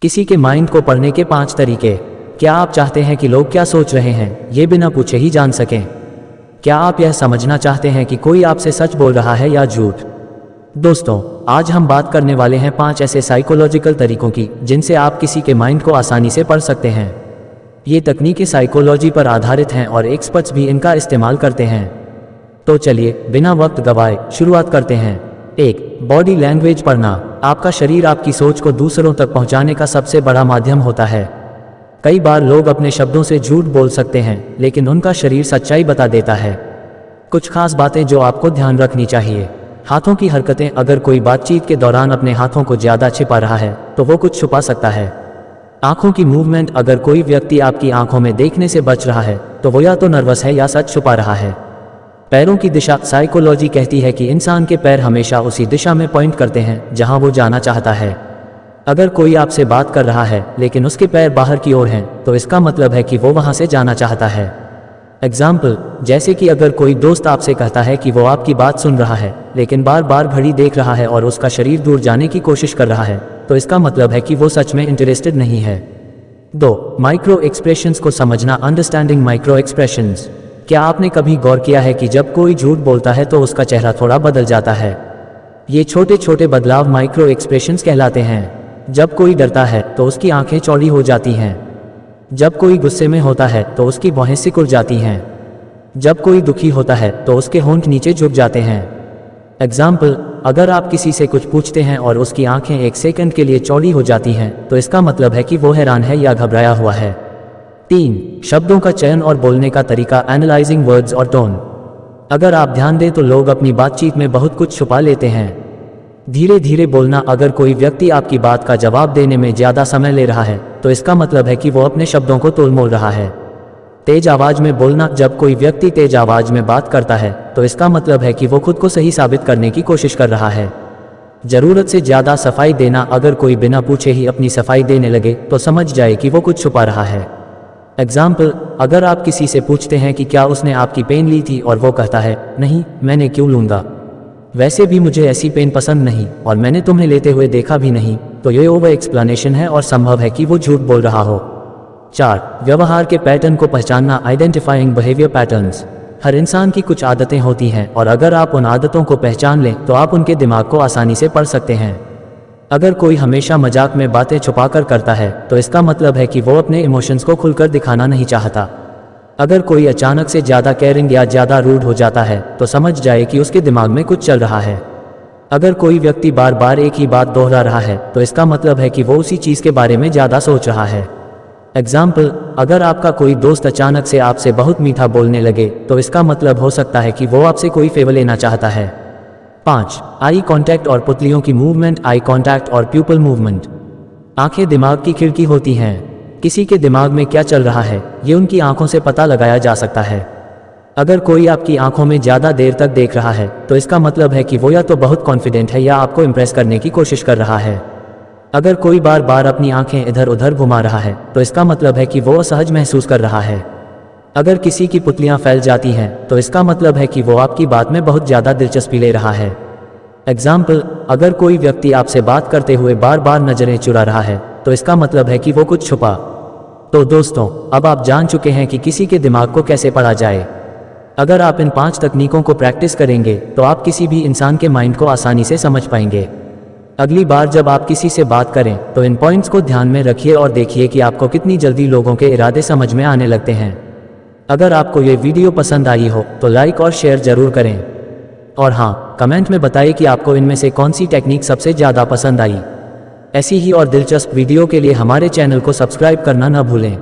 किसी के माइंड को पढ़ने के 5 तरीके। क्या आप चाहते हैं कि लोग क्या सोच रहे हैं ये बिना पूछे ही जान सकें? क्या आप यह समझना चाहते हैं कि कोई आपसे सच बोल रहा है या झूठ? दोस्तों, आज हम बात करने वाले हैं 5 ऐसे साइकोलॉजिकल तरीकों की जिनसे आप किसी के माइंड को आसानी से पढ़ सकते हैं। ये तकनीकें साइकोलॉजी पर आधारित हैं और एक्सपर्ट्स भी इनका इस्तेमाल करते हैं। तो चलिए बिना वक्त गवाए शुरुआत करते हैं। 1. बॉडी लैंग्वेज पढ़ना। आपका शरीर आपकी सोच को दूसरों तक पहुंचाने का सबसे बड़ा माध्यम होता है। कई बार लोग अपने शब्दों से झूठ बोल सकते हैं, लेकिन उनका शरीर सच्चाई बता देता है। कुछ खास बातें जो आपको ध्यान रखनी चाहिए। हाथों की हरकतें। अगर कोई बातचीत के दौरान अपने हाथों को ज़्यादा छिपा रहा है तो वो कुछ छुपा सकता है। आंखों की मूवमेंट। अगर कोई व्यक्ति आपकी आंखों में देखने से बच रहा है तो वो या तो नर्वस है या सच छुपा रहा है। पैरों की दिशा। साइकोलॉजी कहती है कि इंसान के पैर हमेशा उसी दिशा में पॉइंट करते हैं जहां वो जाना चाहता है। अगर कोई आपसे बात कर रहा है लेकिन उसके पैर बाहर की ओर हैं तो इसका मतलब है कि वो वहां से जाना चाहता है। एग्जाम्पल, जैसे कि अगर कोई दोस्त आपसे कहता है कि वो आपकी बात सुन रहा है लेकिन बार बार घड़ी देख रहा है और उसका शरीर दूर जाने की कोशिश कर रहा है, तो इसका मतलब है कि वो सच में इंटरेस्टेड नहीं है। 2. माइक्रो एक्सप्रेशंस को समझना। Understanding micro expressions. क्या आपने कभी गौर किया है कि जब कोई झूठ बोलता है तो उसका चेहरा थोड़ा बदल जाता है? ये छोटे छोटे बदलाव माइक्रो एक्सप्रेशंस कहलाते हैं। जब कोई डरता है तो उसकी आंखें चौड़ी हो जाती हैं। जब कोई गुस्से में होता है तो उसकी भौहें सिकुड़ जाती हैं। जब कोई दुखी होता है तो उसके होंठ नीचे झुक जाते हैं। एग्जाम्पल, अगर आप किसी से कुछ पूछते हैं और उसकी आंखें 1 सेकंड के लिए चौड़ी हो जाती हैं तो इसका मतलब है कि वो हैरान है या घबराया हुआ है। 3. शब्दों का चयन और बोलने का तरीका। एनालाइजिंग वर्ड्स और टोन। अगर आप ध्यान दें तो लोग अपनी बातचीत में बहुत कुछ छुपा लेते हैं। धीरे धीरे बोलना। अगर कोई व्यक्ति आपकी बात का जवाब देने में ज़्यादा समय ले रहा है तो इसका मतलब है कि वो अपने शब्दों को तोल-मोल रहा है। तेज आवाज़ में बोलना। जब कोई व्यक्ति तेज आवाज़ में बात करता है तो इसका मतलब है कि वो खुद को सही साबित करने की कोशिश कर रहा है। ज़रूरत से ज़्यादा सफाई देना। अगर कोई बिना पूछे ही अपनी सफाई देने लगे तो समझ जाए कि वो कुछ छुपा रहा है। एग्जाम्पल, अगर आप किसी से पूछते हैं कि क्या उसने आपकी पेन ली थी और वो कहता है नहीं, मैंने क्यों लूँगा, वैसे भी मुझे ऐसी पेन पसंद नहीं और मैंने तुम्हें लेते हुए देखा भी नहीं, तो ये ओवर एक्सप्लेनेशन है और संभव है कि वो झूठ बोल रहा हो। 4. व्यवहार के पैटर्न को पहचानना। Identifying behaviour patterns. हर इंसान की कुछ आदतें होती हैं और अगर आप उन आदतों को पहचान लें तो आप उनके दिमाग को आसानी से पढ़ सकते हैं। अगर कोई हमेशा मजाक में बातें छुपाकर करता है तो इसका मतलब है कि वो अपने इमोशंस को खुलकर दिखाना नहीं चाहता। अगर कोई अचानक से ज़्यादा केयरिंग या ज़्यादा रूड हो जाता है तो समझ जाए कि उसके दिमाग में कुछ चल रहा है। अगर कोई व्यक्ति बार बार एक ही बात दोहरा रहा है तो इसका मतलब है कि वो उसी चीज़ के बारे में ज़्यादा सोच रहा है। एग्जाम्पल, अगर आपका कोई दोस्त अचानक से आपसे बहुत मीठा बोलने लगे तो इसका मतलब हो सकता है कि वो आपसे कोई फेवर लेना चाहता है। 5. आई कांटेक्ट और पुतलियों की मूवमेंट। आई कांटेक्ट और प्यूपल मूवमेंट। आंखें दिमाग की खिड़की होती हैं। किसी के दिमाग में क्या चल रहा है ये उनकी आंखों से पता लगाया जा सकता है। अगर कोई आपकी आंखों में ज़्यादा देर तक देख रहा है तो इसका मतलब है कि वो या तो बहुत कॉन्फिडेंट है या आपको इम्प्रेस करने की कोशिश कर रहा है। अगर कोई बार बार अपनी आंखें इधर उधर घुमा रहा है तो इसका मतलब है कि वो असहज महसूस कर रहा है। अगर किसी की पुतलियां फैल जाती हैं तो इसका मतलब है कि वो आपकी बात में बहुत ज़्यादा दिलचस्पी ले रहा है। एग्जाम्पल, अगर कोई व्यक्ति आपसे बात करते हुए बार बार नज़रें चुरा रहा है तो इसका मतलब है कि वो कुछ छुपा। तो दोस्तों, अब आप जान चुके हैं कि किसी के दिमाग को कैसे पढ़ा जाए। अगर आप इन 5 तकनीकों को प्रैक्टिस करेंगे तो आप किसी भी इंसान के माइंड को आसानी से समझ पाएंगे। अगली बार जब आप किसी से बात करें तो इन पॉइंट्स को ध्यान में रखिए और देखिए कि आपको कितनी जल्दी लोगों के इरादे समझ में आने लगते हैं। अगर आपको ये वीडियो पसंद आई हो तो लाइक और शेयर ज़रूर करें और हाँ, कमेंट में बताइए कि आपको इनमें से कौन सी टेक्निक सबसे ज़्यादा पसंद आई। ऐसी ही और दिलचस्प वीडियो के लिए हमारे चैनल को सब्सक्राइब करना न भूलें।